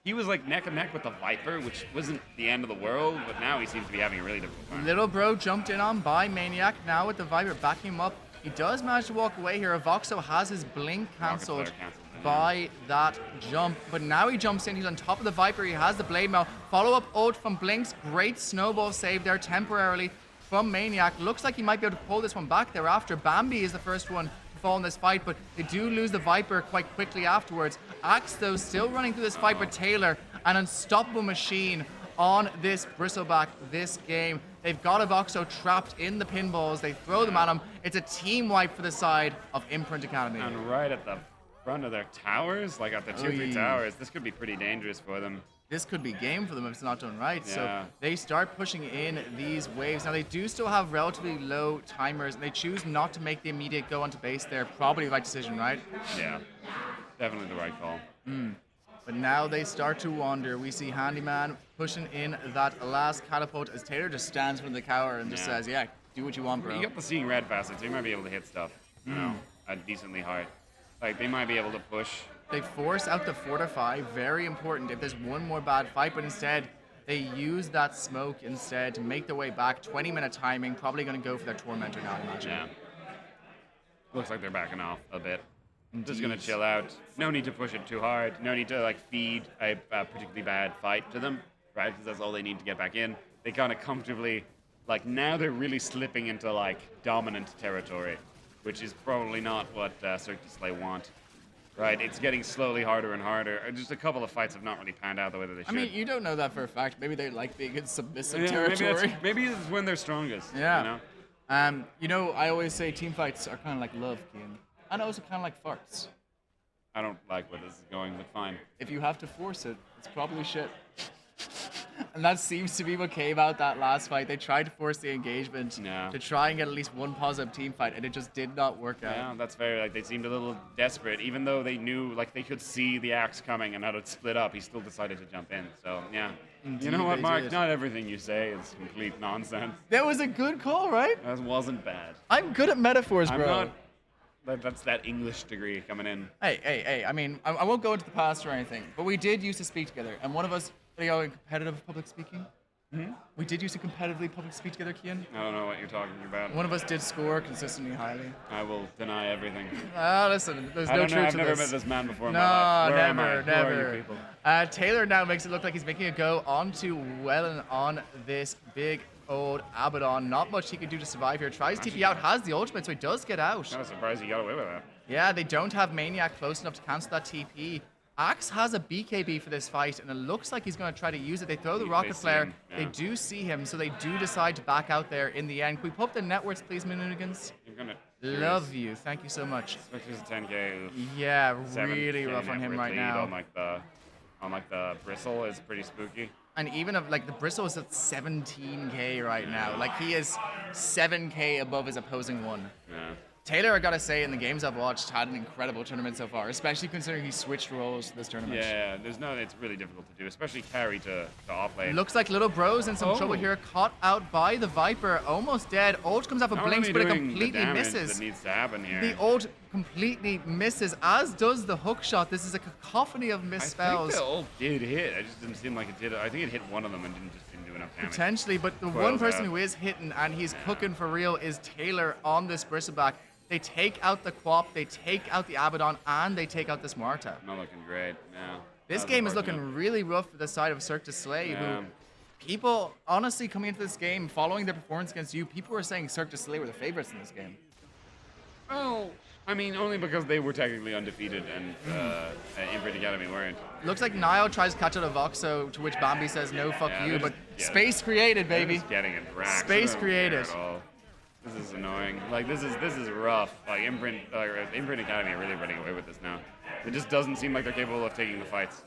he was like neck and neck with the Viper, which wasn't the end of the world, but now he seems to be having a really difficult time. Little bro jumped in on by Maniac. Now with the Viper backing him up, he does manage to walk away here. Voxo has his blink cancelled flare cancelled. by that jump, but now he jumps in. He's on top of the Viper. He has the Blade Mail. Follow-up ult from Blinks. Great snowball save there temporarily from Maniac. Looks like he might be able to pull this one back thereafter. Bambi is the first one to fall in this fight, but they do lose the Viper quite quickly afterwards. Axe, though, still running through this fight, but Taylor, an unstoppable machine on this Bristleback this game. They've got a Voxo trapped in the pinballs. They throw them at him. It's a team wipe for the side of Imprint Academy. And right at the front of their towers, like at the tier 3 Oy. towers, this could be pretty dangerous for them. This could be game for them if it's not done right. So Yeah. they start pushing in these waves. Now they do still have relatively low timers, and they choose not to make the immediate go onto base there. Probably the right decision, right? Yeah, definitely the right call. But now they start to wander. We see Handyman pushing in that last catapult as Taylor just stands in front of the tower and just Yeah. says, yeah, do what you want, bro. You got the seeing red facet, so you might be able to hit stuff, you know, decently hard. Like they might be able to push. They force out the fortify, very important if there's one more bad fight, but instead they use that smoke instead to make their way back. 20-minute timing, probably going to go for their Tormentor now, I imagine. Yeah. Looks like they're backing off a bit. Just gonna Indeed. chill out. No need to push it too hard. No need to like feed a particularly bad fight to them, right? Because that's all they need to get back in. They kind of comfortably, like now they're really slipping into like dominant territory, which is probably not what Cirque du Soleil want. right? It's getting slowly harder and harder. Just a couple of fights have not really panned out the way that they should. I mean, you don't know that for a fact. Maybe they like being in submissive Yeah, territory. maybe it's when they're strongest. Yeah. You know? I always say team fights are kind of like love, Kian. And also kind of like farts. I don't like where this is going, but fine. If you have to force it, it's probably shit. And that seems to be what came out that last fight. They tried to force the engagement to try and get at least one positive team fight, and it just did not work out. Yeah, that's fair. Like, they seemed a little desperate, even though they knew, like, they could see the axe coming and how to split up. He still decided to jump in. So, yeah. Indeed, you know what, Mark? did. Not everything you say is complete nonsense. That was a good call, right? That wasn't bad. I'm good at metaphors, bro. I'm not. That's that English degree coming in. Hey. I mean, I won't go into the past or anything, but we did used to speak together, and one of us, in competitive public speaking. We did used to competitively public speak together, Kian. I don't know what you're talking about. One of us did score consistently highly. I will deny everything. Listen, there's I no don't know. truth I've to never this. met this man before in No, my life. Where am I? never, Who are you never. people? Taylor now makes it look like he's making a go onto Wellen on this big old Abaddon. Not much he can do to survive here. Tries TP out, has the ultimate, so he does get out. I'm surprised he got away with that. Yeah, they don't have Maniac close enough to cancel that TP. Axe has a BKB for this fight, and it looks like he's going to try to use it. They throw the rocket flare. him, yeah. They do see him, so they do decide to back out there in the end. Can we pull up the net worths, please, Moonigans? You're gonna Love you. Thank you so much. Spectre's a 10K. Yeah, 7K really rough on net him worth right lead now. On the bristle is pretty spooky. And even if like the Bristle is at 17K right now. Like he is 7K above his opposing one. Yeah. Taylor, I gotta say, in the games I've watched, had an incredible tournament so far, especially considering he switched roles this tournament. Yeah, it's really difficult to do, especially carry to offlane. Looks like Little Bro's in some trouble here, caught out by the Viper, almost dead. Ult comes up with Not blinks, really but it doing the completely damage misses. that needs to happen here. The ult completely misses, as does the hook shot. This is a cacophony of I misspells. think the ult did hit. It just didn't seem like it did. I think it hit one of them and didn't do enough damage. Potentially, but the Coils one person out. who is hitting and he's cooking for real is Taylor on this Bristleback. They take out the Quap, they take out the Abaddon, and they take out this Marta. Not looking great. Yeah. This game is looking really rough for the side of Cirque du Soleil, Yeah. who people, honestly, coming into this game, following their performance against you, people were saying Cirque du Soleil were the favorites in this game. Well, I mean, only because they were technically undefeated and Infinite Academy weren't. Looks like Niall tries to catch out a Voxo, to which Bambi says, no, fuck Yeah, you, they're but just- space created, They're baby. just getting it racked. Space I don't created. care at all. This is annoying. Like this is rough. Like Imprint Academy are really running away with this now. It just doesn't seem like they're capable of taking the fights.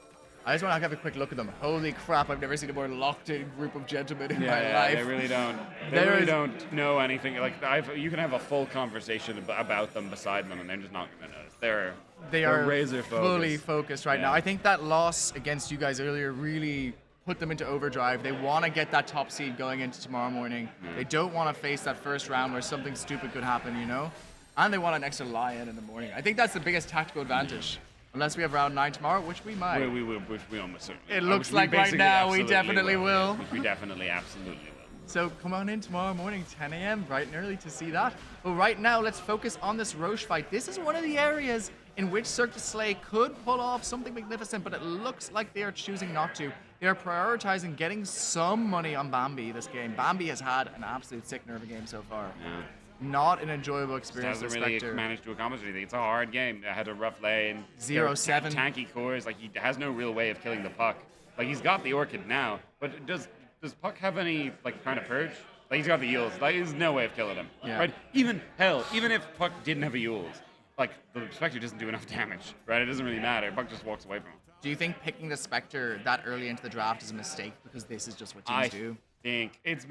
I just want to have a quick look at them. Holy crap, I've never seen a more locked-in group of gentlemen in my Yeah, life. they really don't. They There really is- don't know anything. Like you can have a full conversation about them beside them, and they're just not going to notice. They they're are razor fully focused. focused right Yeah. now. I think that loss against you guys earlier really put them into overdrive. They want to get that top seed going into tomorrow morning. They don't want to face that first round where something stupid could happen, you know? And they want an extra lie-in in the morning. I think that's the biggest tactical advantage. Unless we have round 9 tomorrow, which we might. Which we almost certainly. It will. looks Which we like right basically now we absolutely definitely will. Which we definitely absolutely will. So come on in tomorrow morning, 10 a.m., bright and early to see that. But right now, let's focus on this Roche fight. This is one of the areas in which Cirque du Soleil could pull off something magnificent, but it looks like they are choosing not to. They are prioritizing getting some money on Bambi this game. Bambi has had an absolute sickener of a game so far. Yeah. Not an enjoyable experience for Hasn't really Spectre. managed to accomplish anything. It's a hard game. It had a rough lane. 0-7. Tanky cores. Like he has no real way of killing the puck. Like he's got the Orchid now, but does Puck have any like kind of purge? Like he's got the Yules. Like there's no way of killing him. Yeah. Right? Even if Puck didn't have a Yules, like the Spectre doesn't do enough damage. Right? It doesn't really matter. Puck just walks away from him. Do you think picking the Spectre that early into the draft is a mistake because this is just what teams do? Think it's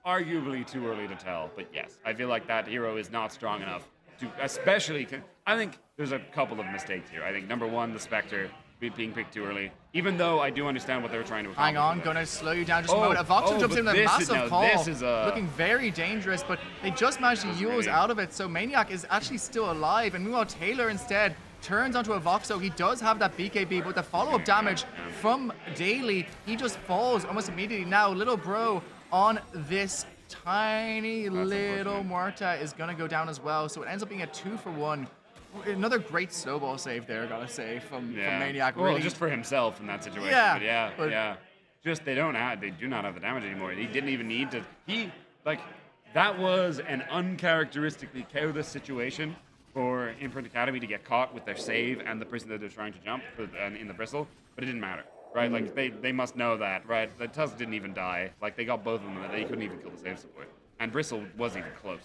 arguably too early to tell, but yes, I feel like that hero is not strong enough to, especially. I think there's a couple of mistakes here. I think number one, the Spectre being picked too early, even though I do understand what they were trying to accomplish. Hang on, with it. gonna slow you down just a moment. A Voxel jumps but in with a this massive call, this is looking very dangerous, but they just managed to This is use really- out of it, so Maniac is actually still alive, and meanwhile Taylor instead turns onto a Voxel. He does have that BKB, but the follow-up damage from Daly, he just falls almost immediately. Now, Little Bro on this tiny little unfortunate. Marta is gonna go down as well, so it ends up being a 2-for-1. Another great snowball save there, gotta say, from Maniac. Well, really, just for himself in that situation. Yeah, But but- Just they do not have the damage anymore. He didn't even need to. That was an uncharacteristically careless situation. for Imprint Academy to get caught with their save and the person that they're trying to jump in the bristle, but it didn't matter, right? Like they must know that, right? The Tusk didn't even die. Like they got both of them, and they couldn't even kill the save support, and Bristle wasn't even close.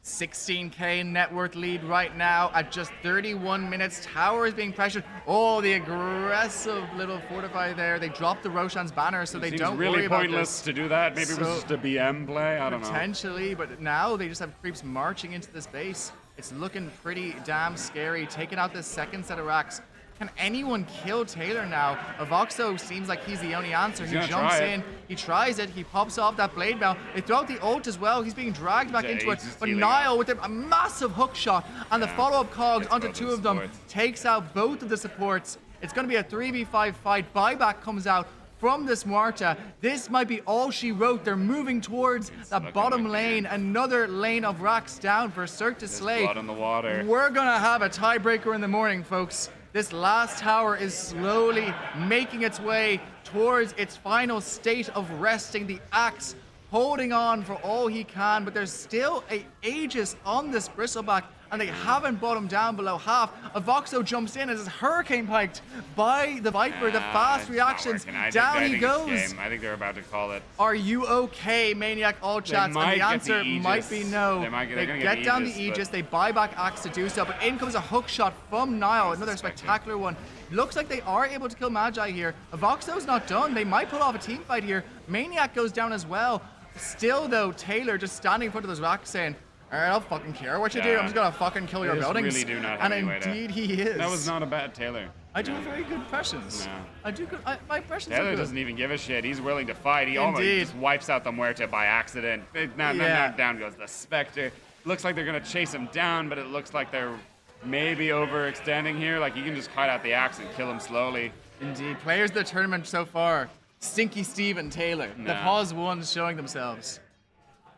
16k net worth lead right now at just 31 minutes. Tower is being pressured. Oh, the aggressive little fortify there. They dropped the Roshan's banner, so they don't really worry about pointless this. to do that. Maybe it was just a BM play. I don't know. Potentially, but now they just have creeps marching into this base. It's looking pretty damn scary. Taking out this second set of racks. Can anyone kill Taylor now? Avoxo seems like he's the only answer. He jumps in, he tries it, he pops off that blade mail. They throw out the ult as well. He's being dragged back into it. But Niall with a massive hook shot and the follow-up cogs onto two of them takes out both of the supports. It's going to be a 3v5 fight. Buyback comes out from this Marta. This might be all she wrote. They're moving towards that bottom lane. Another lane of racks down for Cirque du Soleil. Blood on the water. We're going to have a tiebreaker in the morning, folks. This last tower is slowly making its way towards its final state of resting. The Axe holding on for all he can, but there's still Aegis on this Bristleback, and they haven't brought him down below half. Avoxo jumps in as it's hurricane piked by the Viper. The fast reactions. Down he goes. I think they're about to call it. Are you okay, Maniac all chats? And the answer might be no. They get down the Aegis, they buy back Axe to do so, but in comes a hook shot from Niall, another spectacular one. Looks like they are able to kill Magi here. Avoxo's not done. They might pull off a team fight here. Maniac goes down as well. Still though, Taylor just standing in front of those racks saying, alright, I don't fucking care what you do. I'm just gonna fucking kill your buildings. Really do not have and indeed he is. That was not a bad Taylor. I do very good impressions. No. I do good. My impressions Taylor are good. doesn't even give a shit. He's willing to fight. He almost just wipes out the Muerta by accident. Now down goes the Spectre. Looks like they're gonna chase him down, but it looks like they're maybe overextending here. Like you can just cut out the Axe and kill him slowly. Indeed. Players of the tournament so far: Stinky Steve and Taylor. The pause ones showing themselves.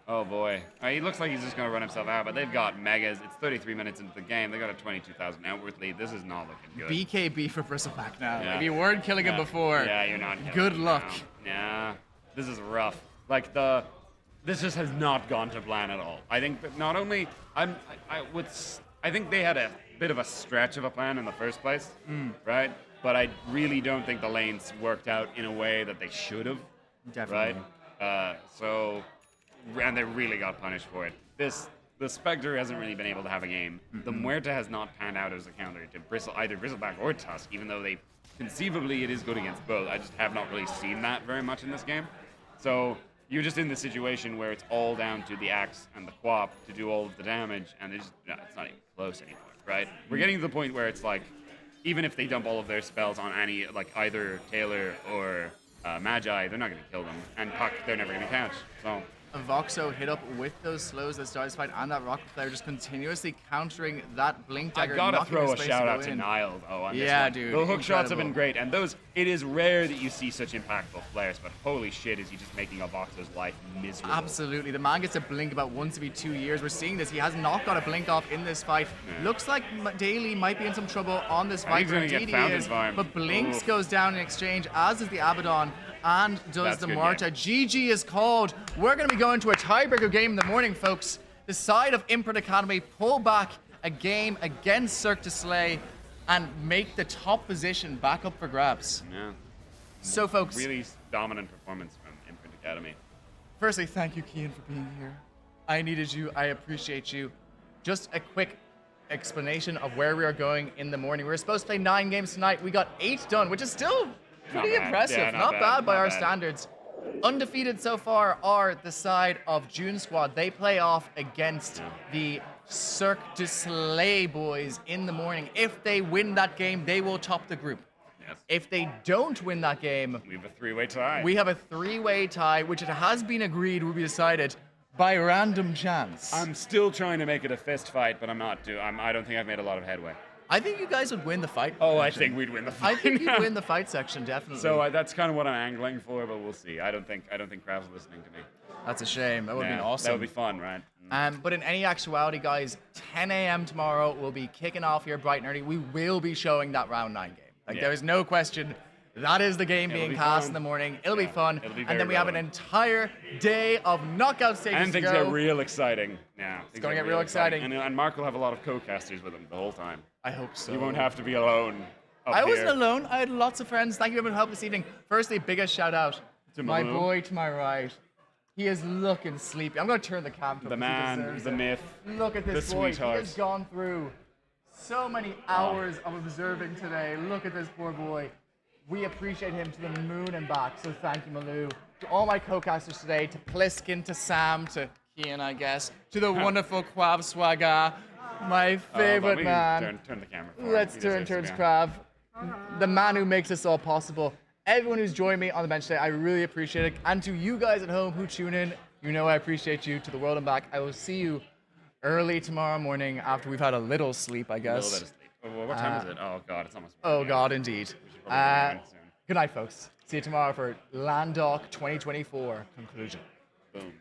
Oh boy. He looks like he's just going to run himself out, but they've got megas. It's 33 minutes into the game. They got a 22,000 net worth lead. This is not looking good. BKB for Bristleback now. If you weren't killing him before, you're not killing good him luck. Nah, this is rough. Like this just has not gone to plan at all. I think that not only I think they had a bit of a stretch of a plan in the first place, right? But I really don't think the lanes worked out in a way that they should have. Definitely. Right? And they really got punished for it. The Spectre hasn't really been able to have a game. The Muerta has not panned out as a counter to either Bristleback or Tusk, even though conceivably it is good against both. I just have not really seen that very much in this game. So you're just in the situation where it's all down to the Axe and the Quap to do all of the damage, and it's not even close anymore, right? We're getting to the point where it's like, even if they dump all of their spells on either Taylor or Magi, they're not going to kill them. And Puck, they're never going to catch. So Avoxo hit up with those slows that starts fight and that rocket player just continuously countering that blink dagger. I gotta throw a shout out to Niall though on this one. Dude. The hook shots have been great, and it is rare that you see such impactful players, but holy shit is he just making Avoxo's life miserable. Absolutely. The man gets a blink about once every 2 years. We're seeing this. He has not got a blink off in this fight. Looks like Daly might be in some trouble on this fight. Indeed he is, but Blinks goes down in exchange, as is the Abaddon. And does the Marta. GG is called. We're going to be going to a tiebreaker game in the morning, folks. The side of Imprint Academy pull back a game against Cirque du Soleil and make the top position back up for grabs. Yeah. So, folks. Really dominant performance from Imprint Academy. Firstly, thank you, Kian, for being here. I needed you. I appreciate you. Just a quick explanation of where we are going in the morning. We were supposed to play 9 games tonight. We got 8 done, which is still pretty impressive. Yeah, not bad by our bad. standards. Undefeated so far are the side of June Squad. They play off against the Cirque du Soleil boys in the morning. If they win that game, they will top the group. Yes. If they don't win that game, We have a 3-way tie. we have a 3-way tie, which it has been agreed will be decided by random chance. I'm still trying to make it a fist fight, but I'm not. I don't think I've made a lot of headway. I think you guys would win the fight. Oh, I section. think we'd win the fight. I think you'd win the fight section, definitely. So that's kind of what I'm angling for, but we'll see. I don't think Krav's listening to me. That's a shame. That would have been awesome. That would be fun, right? But in any actuality, guys, 10 a.m. tomorrow, we'll be kicking off here bright and early. We will be showing that round 9 game. There is no question. That is the game It'll being be cast fun. in the morning. It'll be Yeah, fun. it'll be And very then we have an relevant. entire day of knockout stages And to things go. get real exciting. Yeah, it's gonna get real exciting. And Mark will have a lot of co-casters with him the whole time. I hope so. You won't have to be alone. Up I wasn't here. alone. I had lots of friends. Thank you for help this evening. Firstly, biggest shout out To my Malou. boy to my right. He is looking sleepy. I'm going to turn the cam to The him 'cause he man, deserves the it. myth. Look at this the boy. He sweetheart. has gone through so many hours of observing today. Look at this poor boy. We appreciate him to the moon and back. So thank you, Malou. To all my co-casters today, to Pliskin, to Sam, to Kian, I guess, to the wonderful Quav Swaga, my favorite We man. can turn the camera. For him. Let's He turn deserves towards to be on. Krav, the man who makes this all possible. Everyone who's joined me on the bench today, I really appreciate it. And to you guys at home who tune in, you know I appreciate you. To the world and back, I will see you early tomorrow morning after we've had a little sleep, I A little guess. bit of sleep. Oh, what time is it? Oh God, it's almost. Oh 1 God, indeed. We should probably go soon. Good night, folks. See you tomorrow for Landalk 2024 conclusion. Boom.